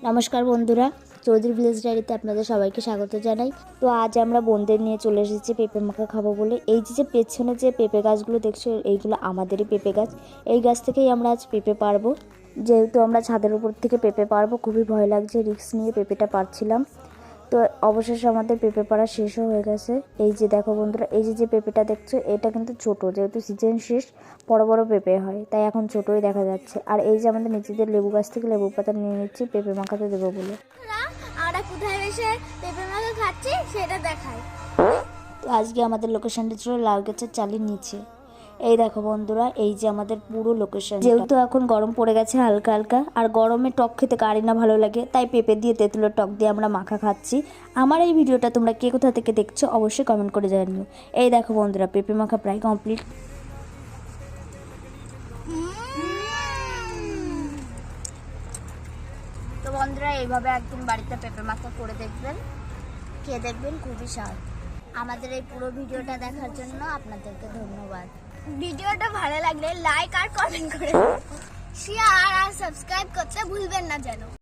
নমস্কার বন্ধুরা, চৌধুরী ভিলেজ ডায়েরিতে আপনাদের সবাইকে স্বাগত জানাই। তো আজ আমরা বোনদের নিয়ে চলে এসেছি পেঁপে মাখা খাবো বলে। এই যে পেছনে যে পেঁপে গাছগুলো দেখছো, এইগুলো আমাদেরই পেঁপে গাছ। এই গাছ থেকেই আমরা আজ পেঁপে পারবো। যেহেতু আমরা ছাদের উপর থেকে পেঁপে পারবো, খুবই ভয় লাগছে, রিস্ক নিয়ে পেঁপেটা পারছিলাম। তো অবশেষে আমাদের পেঁপে পাড়া শেষও হয়ে গেছে। এই যে দেখো বন্ধুরা, এই যে পেঁপেটা দেখছো, এটা কিন্তু ছোট, যেহেতু সিজন শেষ, বড় বড় পেঁপে হয়, তাই এখন ছোটই দেখা যাচ্ছে। আর এই যে আমাদের নিজেদের লেবু গাছ থেকে লেবু পাতা নিয়ে নিচ্ছি পেঁপে মাখাতে দেবো বলে। আমরা কোথায় এসে পেঁপে মাখা খাচ্ছি সেটা দেখাই। তো আজকে আমাদের লোকেশনটা ছিল লাউ গাছের চালির নিচে। এই দেখো বন্ধুরা, এই যে আমাদের পুরো লোকেশন। যেহেতু এখন গরম পড়ে গেছে হালকা হালকা, আর গরমে টক খেতে কারি না ভালো লাগে, তাই পেঁপে দিয়ে তেঁতুলের টক দিয়ে আমরা মাখা খাচ্ছি। আমার এই ভিডিওটা তোমরা কে কোথা থেকে দেখছো অবশ্যই কমেন্ট করে জানিও। এই দেখো বন্ধুরা, পেঁপে মাখা প্রায় কমপ্লিট। তো বন্ধুরা, এইভাবে একদিন বাড়িতে পেঁপে মাখা করে দেখবেন, খেয়ে দেখবেন, খুবই স্বাদ। আমাদের এই পুরো ভিডিওটা দেখার জন্য আপনাদেরকে ধন্যবাদ। ভিডিওটা ভালো লাগলে লাইক আর কমেন্ট করে শেয়ার আর সাবস্ক্রাইব করতে ভুলবেন না যেন।